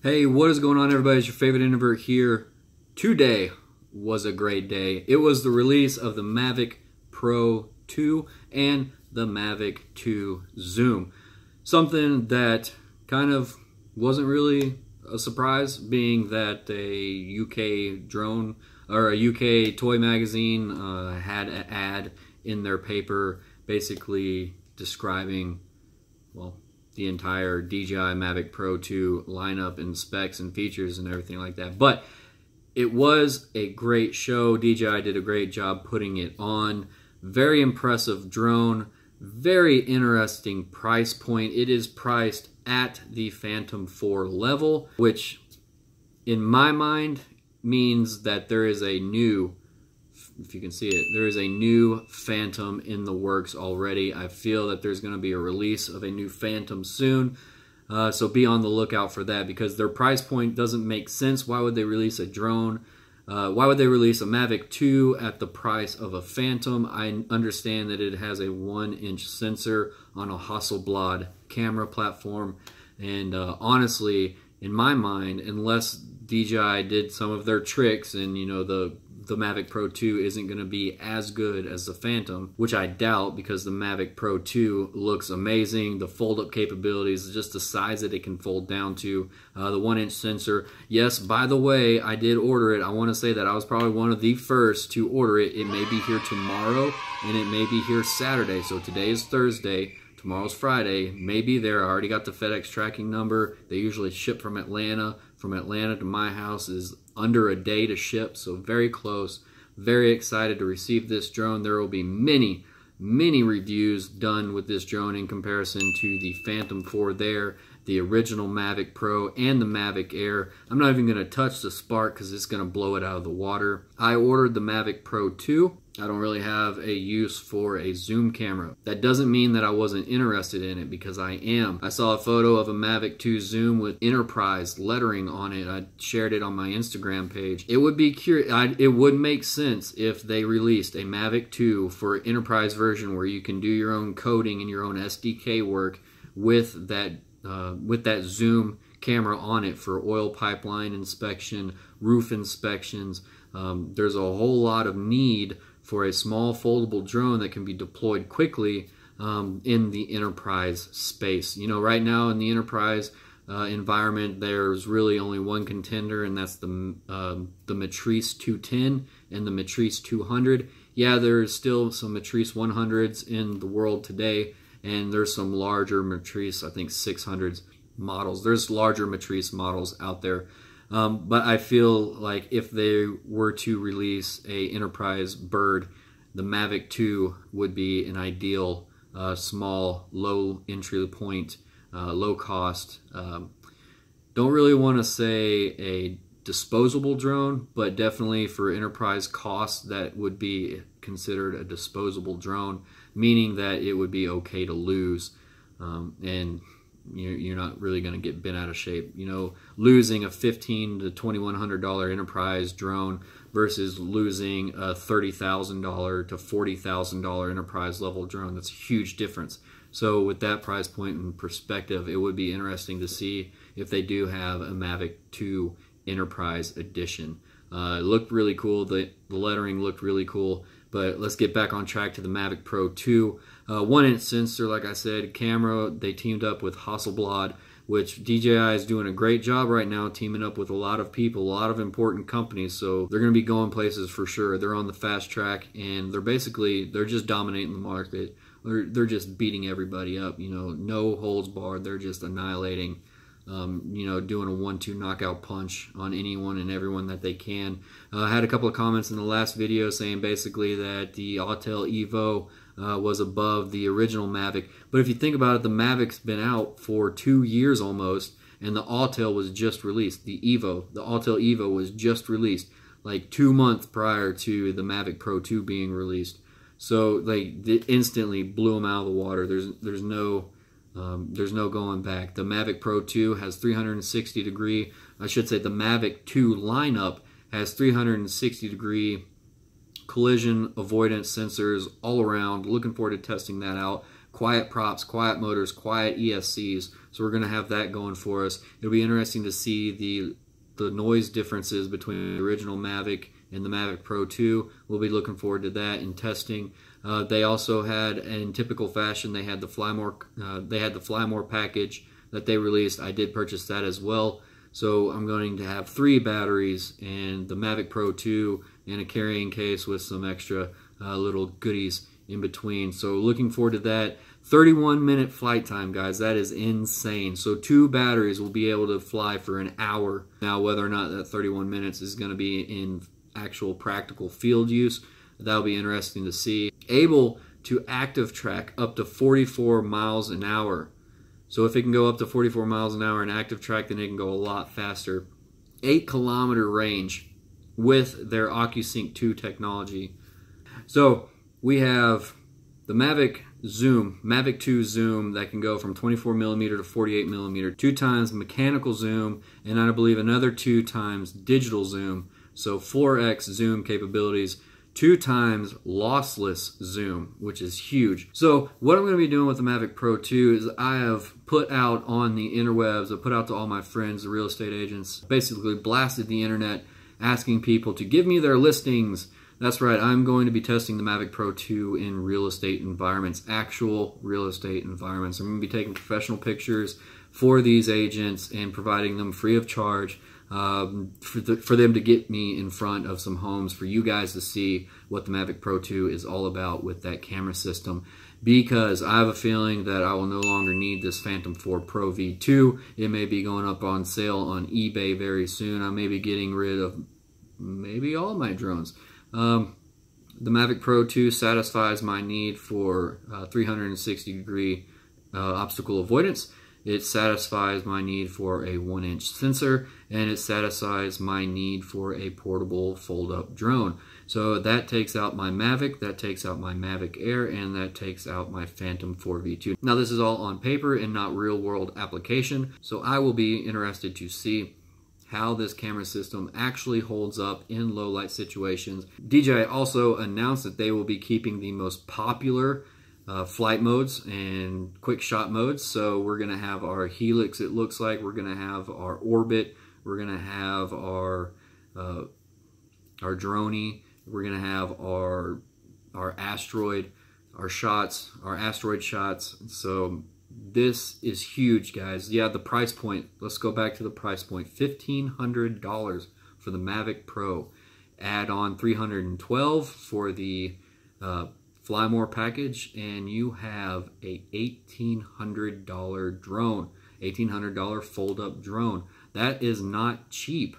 Hey, what is going on, everybody? It's your favorite Introvert here. Today was a great day. It was the release of the Mavic Pro 2 and the Mavic 2 Zoom. Something that kind of wasn't really a surprise, being that a UK drone or a UK toy magazine had an ad in their paper basically describing, well, the entire DJI Mavic Pro 2 lineup and specs and features and everything like that. But it was a great show. DJI did a great job putting it on. Very impressive drone. Very interesting price point. It is priced at the Phantom 4 level, which in my mind means that there is a new, if you can see it, there is a new Phantom in the works already. I feel that there's going to be a release of a new Phantom soon. So be on the lookout for that, because their price point doesn't make sense. Why would they release a drone? Why would they release a Mavic 2 at the price of a Phantom? I understand that it has a 1-inch sensor on a Hasselblad camera platform. And honestly, in my mind, unless DJI did some of their tricks and, you know, the Mavic Pro 2 isn't going to be as good as the Phantom, which I doubt, because the Mavic Pro 2 looks amazing. The fold-up capabilities, just the size that it can fold down to, the 1-inch sensor. Yes, by the way, I did order it. I want to say that I was probably one of the first to order it. It may be here tomorrow, and it may be here Saturday. So today is Thursday. Tomorrow's Friday. Maybe there. I already got the FedEx tracking number. They usually ship from Atlanta. From Atlanta to my house is under a day to ship, so very close. Very excited to receive this drone. There will be many reviews done with this drone in comparison to the Phantom 4 there, the original Mavic Pro, and the Mavic Air. I'm not even going to touch the Spark because it's going to blow it out of the water. I ordered the Mavic Pro 2. I don't really have a use for a zoom camera. That doesn't mean that I wasn't interested in it, because I am. I saw a photo of a Mavic 2 Zoom with Enterprise lettering on it. I shared it on my Instagram page. It would be curious. It would make sense if they released a Mavic 2 for Enterprise version where you can do your own coding and your own SDK work with that zoom camera on it for oil pipeline inspection, roof inspections. There's a whole lot of need for a small foldable drone that can be deployed quickly in the enterprise space. You know, right now in the enterprise environment, there's really only one contender, and that's the Matrice 210 and the Matrice 200. Yeah, there's still some Matrice 100s in the world today, and there's some larger Matrice, I think 600s models. There's larger Matrice models out there. But I feel like if they were to release a enterprise bird, the Mavic 2 would be an ideal small, low entry point, low cost. Don't really want to say a disposable drone, but definitely for enterprise costs, that would be considered a disposable drone, meaning that it would be okay to lose. And you're not really going to get bent out of shape. You know, losing a $1,500 to $2,100 enterprise drone versus losing a $30,000 to $40,000 enterprise level drone, that's a huge difference. So with that price point in perspective, it would be interesting to see if they do have a Mavic 2 Enterprise Edition. It looked really cool. The lettering looked really cool. But let's get back on track to the Mavic Pro 2. 1-inch sensor, like I said, camera. They teamed up with Hasselblad, which DJI is doing a great job right now, teaming up with a lot of people, a lot of important companies. So they're going to be going places for sure. They're on the fast track, and they're just dominating the market. They're just beating everybody up. You know, no holds barred. They're just annihilating. You know, doing a 1-2 knockout punch on anyone and everyone that they can. I had a couple of comments in the last video saying basically that the Autel Evo was above the original Mavic. But if you think about it, the Mavic's been out for 2 years almost, and the Autel was just released. The Autel Evo was just released like 2 months prior to the Mavic Pro 2 being released. So they instantly blew them out of the water. There's no going back. The Mavic Pro 2 has 360 degree, I should say the Mavic 2 lineup has 360 degree collision avoidance sensors all around. Looking forward to testing that out. Quiet props, quiet motors, quiet ESCs. So we're going to have that going for us. It'll be interesting to see the noise differences between the original Mavic and the Mavic Pro 2. We'll be looking forward to that in testing. They also had, in typical fashion, they had the Fly More package that they released. I did purchase that as well. So I'm going to have 3 batteries and the Mavic Pro 2 and a carrying case with some extra little goodies in between. So looking forward to that. 31-minute flight time, guys. That is insane. So 2 batteries will be able to fly for an hour. Now, whether or not that 31 minutes is going to be in actual practical field use, that'll be interesting to see. Able to active track up to 44 miles an hour. So if it can go up to 44 miles an hour in active track, then it can go a lot faster. 8-kilometer range with their OcuSync 2 technology. So we have the Mavic 2 zoom that can go from 24mm to 48mm, 2 times mechanical zoom, and I believe another 2 times digital zoom. So 4x zoom capabilities, 2 times lossless zoom, which is huge. So what I'm going to be doing with the Mavic Pro 2 is I have put out on the interwebs, I've put out to all my friends, the real estate agents, basically blasted the internet asking people to give me their listings. That's right, I'm going to be testing the Mavic Pro 2 in real estate environments, actual real estate environments. I'm going to be taking professional pictures for these agents and providing them free of charge for them to get me in front of some homes for you guys to see what the Mavic Pro 2 is all about with that camera system, because I have a feeling that I will no longer need this Phantom 4 Pro V2. It may be going up on sale on eBay very soon. I may be getting rid of maybe all my drones. The Mavic Pro 2 satisfies my need for 360-degree obstacle avoidance. It satisfies my need for a 1-inch sensor, and it satisfies my need for a portable fold-up drone. So that takes out my Mavic, that takes out my Mavic Air, and that takes out my Phantom 4 V2. Now this is all on paper and not real-world application, so I will be interested to see how this camera system actually holds up in low light situations. DJI also announced that they will be keeping the most popular flight modes and quick shot modes. So we're going to have our Helix, it looks like. We're going to have our Orbit. We're going to have our Droney. We're going to have our Asteroid, our Asteroid shots. So this is huge, guys. Yeah, the price point. Let's go back to the price point. $1,500 for the Mavic Pro. Add on $312 for the Fly More package, and you have a $1,800 drone, $1,800 fold-up drone. That is not cheap.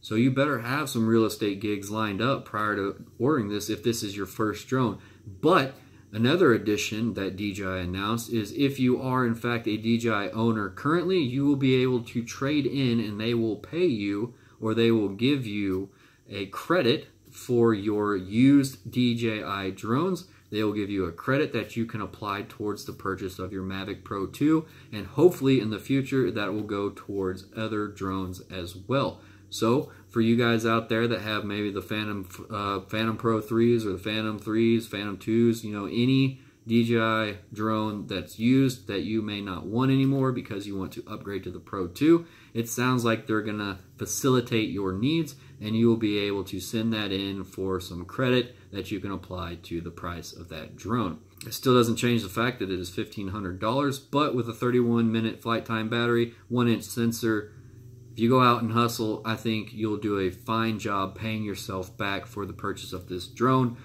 So you better have some real estate gigs lined up prior to ordering this if this is your first drone. But another addition that DJI announced is if you are in fact a DJI owner currently, you will be able to trade in and they will pay you, or they will give you a credit for your used DJI drones. They will give you a credit that you can apply towards the purchase of your Mavic Pro 2, and hopefully in the future that will go towards other drones as well. So for you guys out there that have maybe the Phantom Pro 3s or the Phantom 3s, Phantom 2s, you know, any DJI drone that's used that you may not want anymore because you want to upgrade to the Pro 2, it sounds like they're going to facilitate your needs, and you will be able to send that in for some credit that you can apply to the price of that drone. It still doesn't change the fact that it is $1,500, but with a 31-minute flight time battery, 1-inch sensor, if you go out and hustle, I think you'll do a fine job paying yourself back for the purchase of this drone.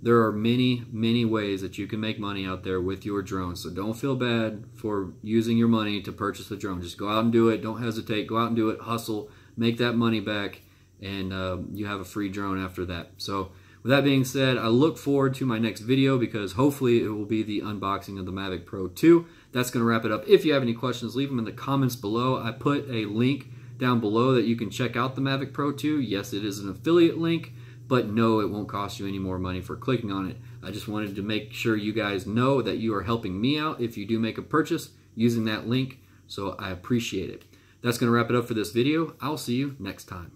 There are many, many ways that you can make money out there with your drone, so don't feel bad for using your money to purchase a drone. Just go out and do it. Don't hesitate. Go out and do it. Hustle. Make that money back, and you have a free drone after that. So with that being said, I look forward to my next video because hopefully it will be the unboxing of the Mavic Pro 2. That's going to wrap it up. If you have any questions, leave them in the comments below. I put a link down below that you can check out the Mavic Pro 2. Yes, it is an affiliate link, but no, it won't cost you any more money for clicking on it. I just wanted to make sure you guys know that you are helping me out if you do make a purchase using that link, so I appreciate it. That's going to wrap it up for this video. I'll see you next time.